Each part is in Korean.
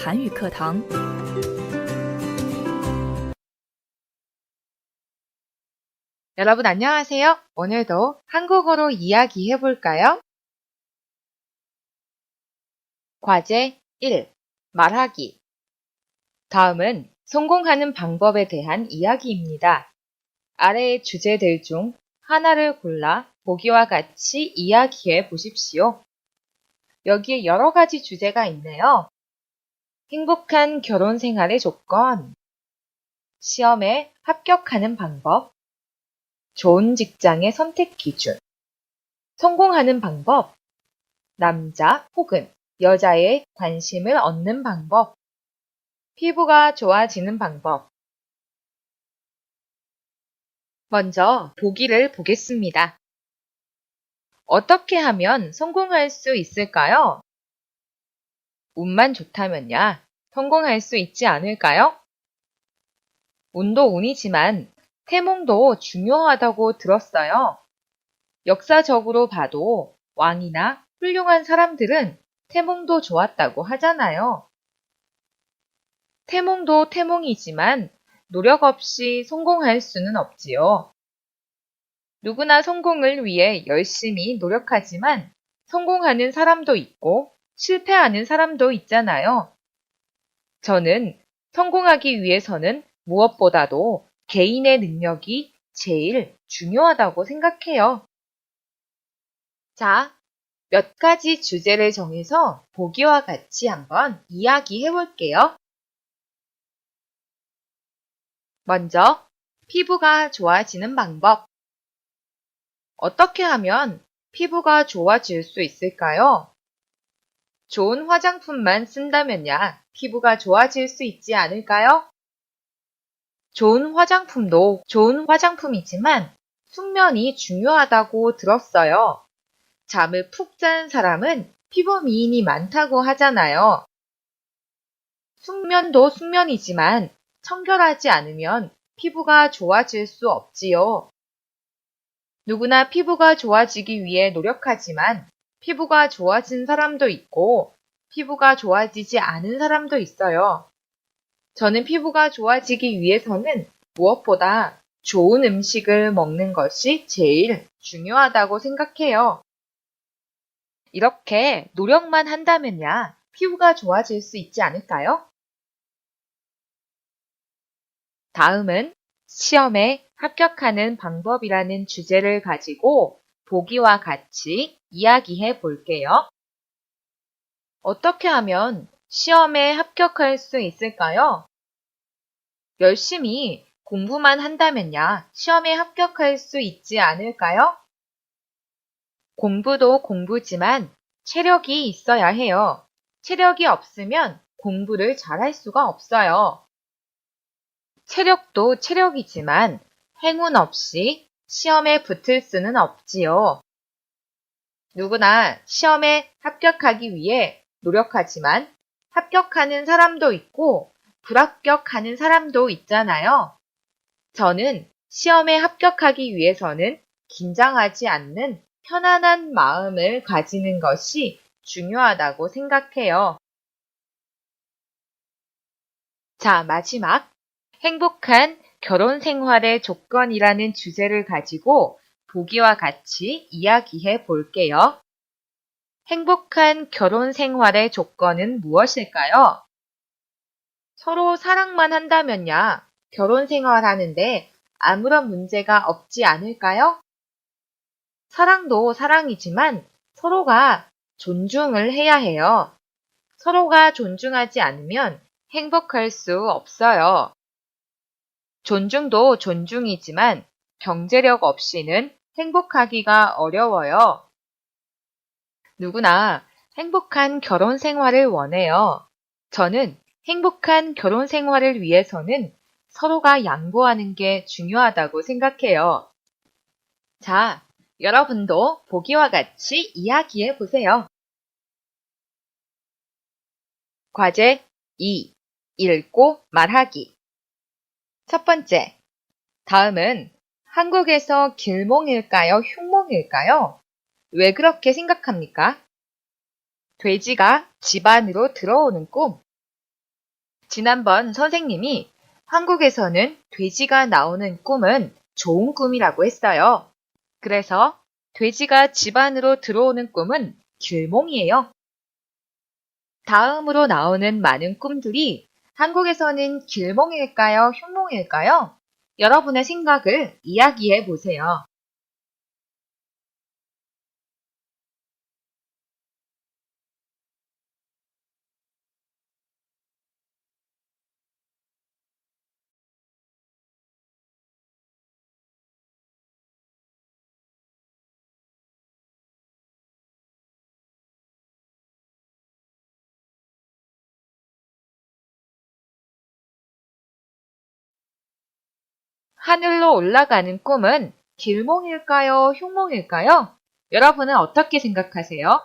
韩语课堂。 여러분 안녕하세요. 오늘도 한국어로 이야기해 볼까요? 과제 1. 말하기. 다음은 성공하는 방법에 대한 이야기입니다. 아래의 주제들 중 하나를 골라 보기와 같이 이야기해 보십시오. 여기에 여러 가지 주제가 있네요. 행복한 결혼 생활의 조건, 시험에 합격하는 방법, 좋은 직장의 선택 기준, 성공하는 방법, 남자 혹은 여자의 관심을 얻는 방법, 피부가 좋아지는 방법. 먼저 보기를 보겠습니다. 어떻게 하면 성공할 수 있을까요? 운만 좋다면야 성공할 수 있지 않을까요? 운도 운이지만 태몽도 중요하다고 들었어요. 역사적으로 봐도 왕이나 훌륭한 사람들은 태몽도 좋았다고 하잖아요. 태몽도 태몽이지만 노력 없이 성공할 수는 없지요. 누구나 성공을 위해 열심히 노력하지만 성공하는 사람도 있고 실패하는 사람도 있잖아요. 저는 성공하기 위해서는 무엇보다도 개인의 능력이 제일 중요하다고 생각해요. 자, 몇 가지 주제를 정해서 보기와 같이 한번 이야기해 볼게요. 먼저, 피부가 좋아지는 방법. 어떻게 하면 피부가 좋아질 수 있을까요? 좋은 화장품만 쓴다면야 피부가 좋아질 수 있지 않을까요? 좋은 화장품도 좋은 화장품이지만 숙면이 중요하다고 들었어요. 잠을 푹 잔 사람은 피부 미인이 많다고 하잖아요. 숙면도 숙면이지만 청결하지 않으면 피부가 좋아질 수 없지요. 누구나 피부가 좋아지기 위해 노력하지만 피부가 좋아진 사람도 있고 피부가 좋아지지 않은 사람도 있어요. 저는 피부가 좋아지기 위해서는 무엇보다 좋은 음식을 먹는 것이 제일 중요하다고 생각해요. 이렇게 노력만 한다면야 피부가 좋아질 수 있지 않을까요? 다음은 시험에 합격하는 방법이라는 주제를 가지고 보기와 같이 이야기해 볼게요. 어떻게 하면 시험에 합격할 수 있을까요? 열심히 공부만 한다면야 시험에 합격할 수 있지 않을까요? 공부도 공부지만 체력이 있어야 해요. 체력이 없으면 공부를 잘할 수가 없어요. 체력도 체력이지만 행운 없이 시험에 붙을 수는 없지요. 누구나 시험에 합격하기 위해 노력하지만 합격하는 사람도 있고 불합격하는 사람도 있잖아요. 저는 시험에 합격하기 위해서는 긴장하지 않는 편안한 마음을 가지는 것이 중요하다고 생각해요. 자, 마지막. 행복한 결혼 생활의 조건이라는 주제를 가지고 보기와 같이 이야기해 볼게요. 행복한 결혼 생활의 조건은 무엇일까요? 서로 사랑만 한다면야 결혼 생활하는데 아무런 문제가 없지 않을까요? 사랑도 사랑이지만 서로가 존중을 해야 해요. 서로가 존중하지 않으면 행복할 수 없어요. 존중도 존중이지만 경제력 없이는 행복하기가 어려워요. 누구나 행복한 결혼 생활을 원해요. 저는 행복한 결혼 생활을 위해서는 서로가 양보하는 게 중요하다고 생각해요. 자, 여러분도 보기와 같이 이야기해 보세요. 과제 2. 읽고 말하기. 첫 번째. 다음은 한국에서 길몽일까요? 흉몽일까요? 왜 그렇게 생각합니까? 돼지가 집 안으로 들어오는 꿈. 지난번 선생님이 한국에서는 돼지가 나오는 꿈은 좋은 꿈이라고 했어요. 그래서 돼지가 집 안으로 들어오는 꿈은 길몽이에요. 다음으로 나오는 많은 꿈들이 한국에서는 길몽일까요? 흉몽일까요? 여러분의 생각을 이야기해 보세요. 하늘로 올라가는 꿈은 길몽일까요? 흉몽일까요? 여러분은 어떻게 생각하세요?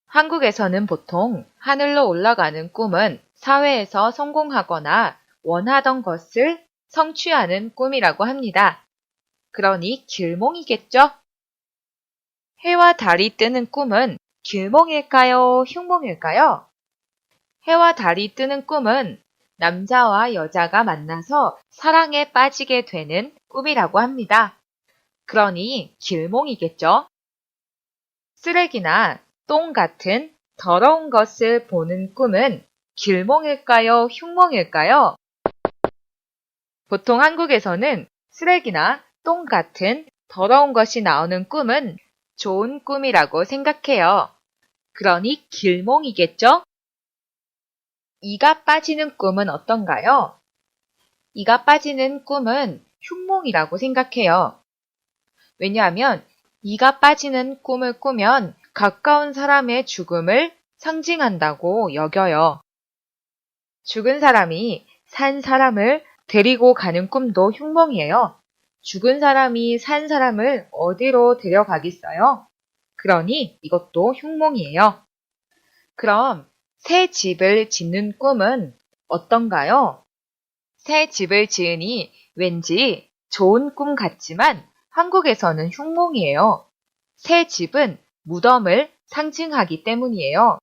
한국에서는 보통 하늘로 올라가는 꿈은 사회에서 성공하거나 원하던 것을 성취하는 꿈이라고 합니다. 그러니 길몽이겠죠? 해와 달이 뜨는 꿈은 길몽일까요? 흉몽일까요? 해와 달이 뜨는 꿈은 남자와 여자가 만나서 사랑에 빠지게 되는 꿈이라고 합니다. 그러니 길몽이겠죠? 쓰레기나 똥 같은 더러운 것을 보는 꿈은 길몽일까요? 흉몽일까요? 보통 한국에서는 쓰레기나 똥 같은 더러운 것이 나오는 꿈은 좋은 꿈이라고 생각해요. 그러니 길몽이겠죠? 이가 빠지는 꿈은 어떤가요? 이가 빠지는 꿈은 흉몽이라고 생각해요. 왜냐하면 이가 빠지는 꿈을 꾸면 가까운 사람의 죽음을 상징한다고 여겨요. 죽은 사람이 산 사람을 데리고 가는 꿈도 흉몽이에요. 죽은 사람이 산 사람을 어디로 데려가겠어요? 그러니 이것도 흉몽이에요. 그럼 새 집을 짓는 꿈은 어떤가요? 새 집을 지으니 왠지 좋은 꿈 같지만 한국에서는 흉몽이에요. 새 집은 무덤을 상징하기 때문이에요.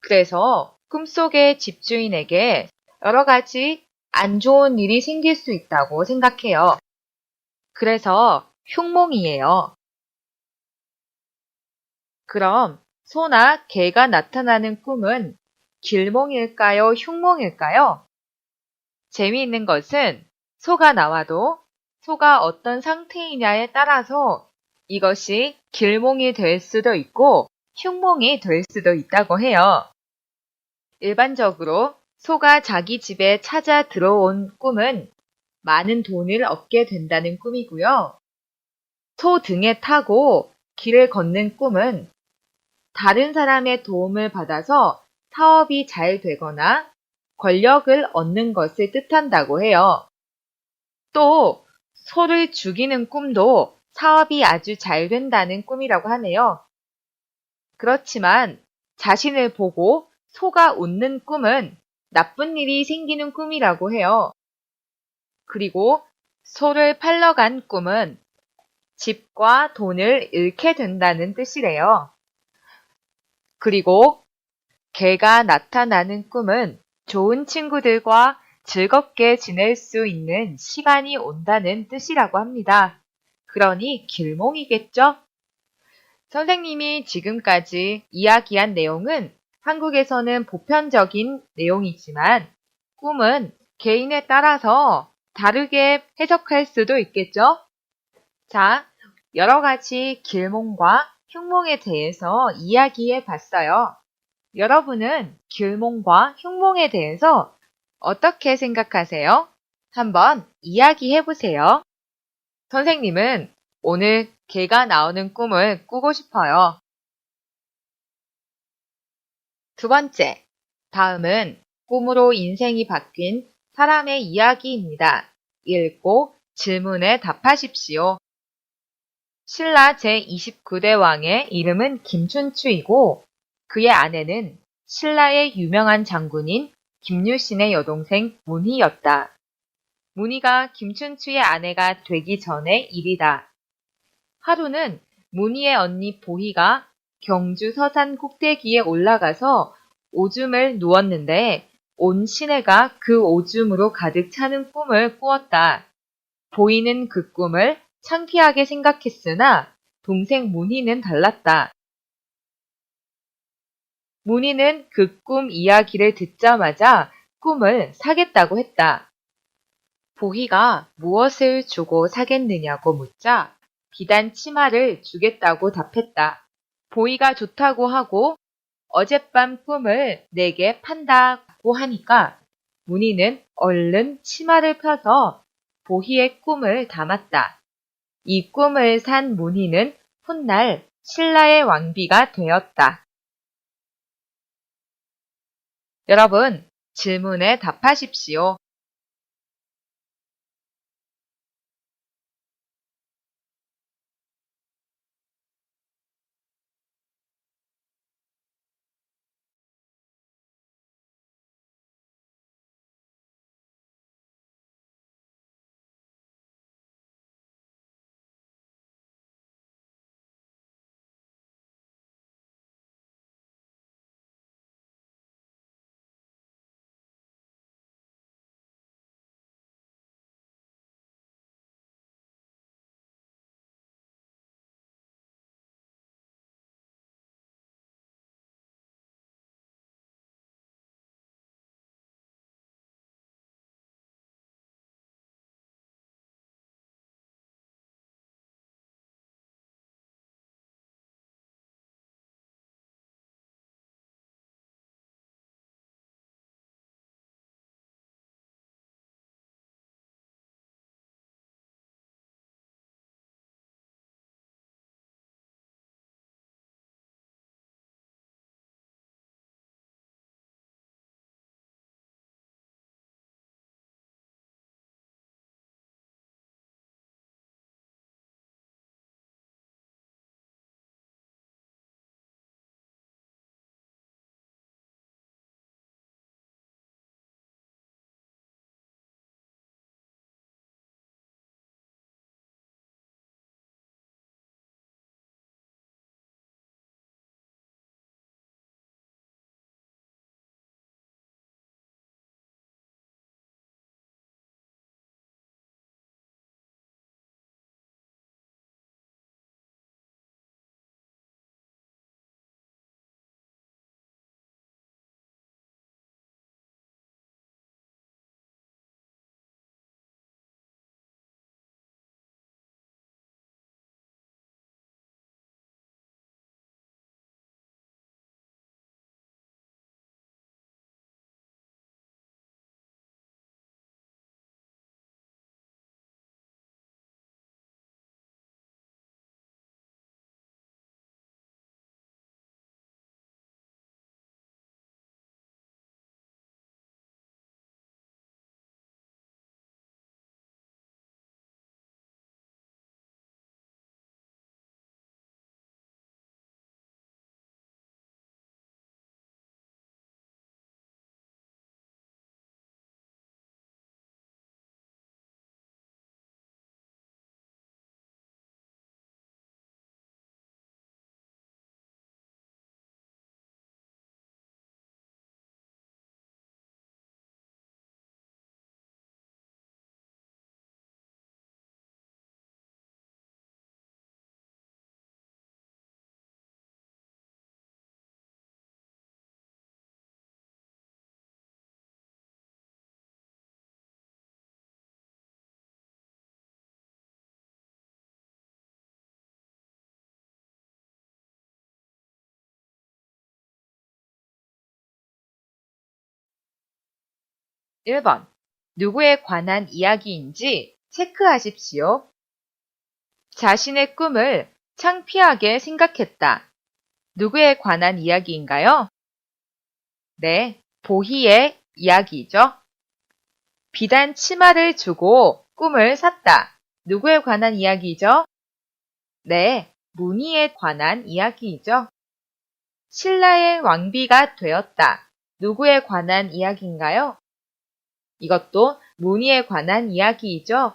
그래서 꿈속의 집주인에게 여러 가지 안 좋은 일이 생길 수 있다고 생각해요. 그래서 흉몽이에요. 그럼 소나 개가 나타나는 꿈은 길몽일까요? 흉몽일까요? 재미있는 것은 소가 나와도 소가 어떤 상태이냐에 따라서 이것이 길몽이 될 수도 있고 흉몽이 될 수도 있다고 해요. 일반적으로 소가 자기 집에 찾아 들어온 꿈은 많은 돈을 얻게 된다는 꿈이고요. 소 등에 타고 길을 걷는 꿈은 다른 사람의 도움을 받아서 사업이 잘 되거나 권력을 얻는 것을 뜻한다고 해요. 또 소를 죽이는 꿈도 사업이 아주 잘 된다는 꿈이라고 하네요. 그렇지만 자신을 보고 소가 웃는 꿈은 나쁜 일이 생기는 꿈이라고 해요. 그리고 소를 팔러 간 꿈은 집과 돈을 잃게 된다는 뜻이래요. 그리고 개가 나타나는 꿈은 좋은 친구들과 즐겁게 지낼 수 있는 시간이 온다는 뜻이라고 합니다. 그러니 길몽이겠죠? 선생님이 지금까지 이야기한 내용은 한국에서는 보편적인 내용이지만 꿈은 개인에 따라서 다르게 해석할 수도 있겠죠? 자, 여러 가지 길몽과 흉몽에 대해서 이야기해 봤어요. 여러분은 길몽과 흉몽에 대해서 어떻게 생각하세요? 한번 이야기해 보세요. 선생님은 오늘 개가 나오는 꿈을 꾸고 싶어요. 두 번째, 다음은 꿈으로 인생이 바뀐 사람의 이야기입니다. 읽고 질문에 답하십시오. 신라 제29대 왕의 이름은 김춘추이고 그의 아내는 신라의 유명한 장군인 김유신의 여동생 문희였다. 문희가 김춘추의 아내가 되기 전의 일이다. 하루는 문희의 언니 보희가 경주 서산 꼭대기에 올라가서 오줌을 누웠는데 온 시내가 그 오줌으로 가득 차는 꿈을 꾸었다. 보이는 그 꿈을 창피하게 생각했으나 동생 문희는 달랐다. 문희는 그 꿈 이야기를 듣자마자 꿈을 사겠다고 했다. 보희가 무엇을 주고 사겠느냐고 묻자 비단 치마를 주겠다고 답했다. 보희가 좋다고 하고 어젯밤 꿈을 내게 판다고 하니까 문희는 얼른 치마를 펴서 보희의 꿈을 담았다. 이 꿈을 산 문희는 훗날 신라의 왕비가 되었다. 여러분, 질문에 답하십시오. 일 번 누구에 관한 이야기인지 체크하십시오. 자신의 꿈을 창피하게 생각했다. 누구에 관한 이야기인가요? 네, 보희의 이야기죠. 비단 치마를 주고 꿈을 샀다. 누구에 관한 이야기죠? 네, 문희에 관한 이야기이죠. 신라의 왕비가 되었다. 누구에 관한 이야기인가요? 이것도 문희에 관한 이야기이죠.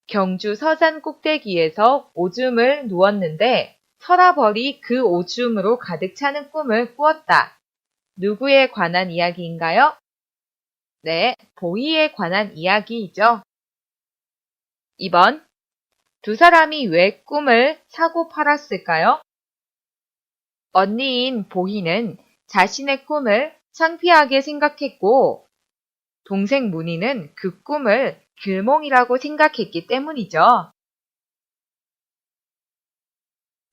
경주 서산 꼭대기에서 오줌을 누웠는데 서라벌이 그 오줌으로 가득 차는 꿈을 꾸었다. 누구에 관한 이야기인가요? 네, 보이에 관한 이야기이죠. 2번. 두 사람이 왜 꿈을 사고 팔았을까요? 언니인 보희는 자신의 꿈을 창피하게 생각했고, 동생 문희는 그 꿈을 길몽이라고 생각했기 때문이죠.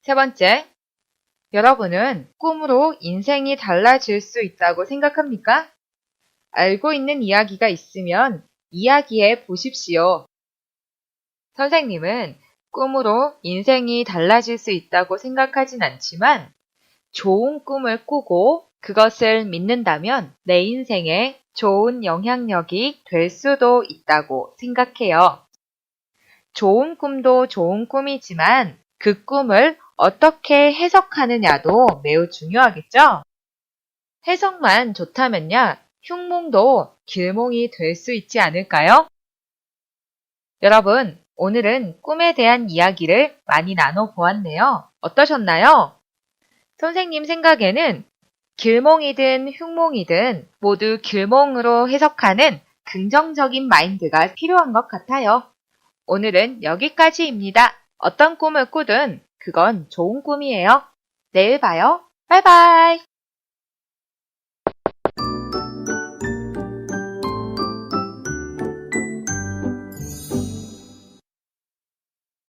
세 번째, 여러분은 꿈으로 인생이 달라질 수 있다고 생각합니까? 알고 있는 이야기가 있으면 이야기해 보십시오. 선생님은 꿈으로 인생이 달라질 수 있다고 생각하진 않지만 좋은 꿈을 꾸고 그것을 믿는다면 내 인생에 좋은 영향력이 될 수도 있다고 생각해요. 좋은 꿈도 좋은 꿈이지만 그 꿈을 어떻게 해석하느냐도 매우 중요하겠죠? 해석만 좋다면야 흉몽도 길몽이 될 수 있지 않을까요? 여러분, 오늘은 꿈에 대한 이야기를 많이 나눠보았네요. 어떠셨나요? 선생님 생각에는 길몽이든 흉몽이든 모두 길몽으로 해석하는 긍정적인 마인드가 필요한 것 같아요. 오늘은 여기까지입니다. 어떤 꿈을 꾸든 그건 좋은 꿈이에요. 내일 봐요. 바이바이.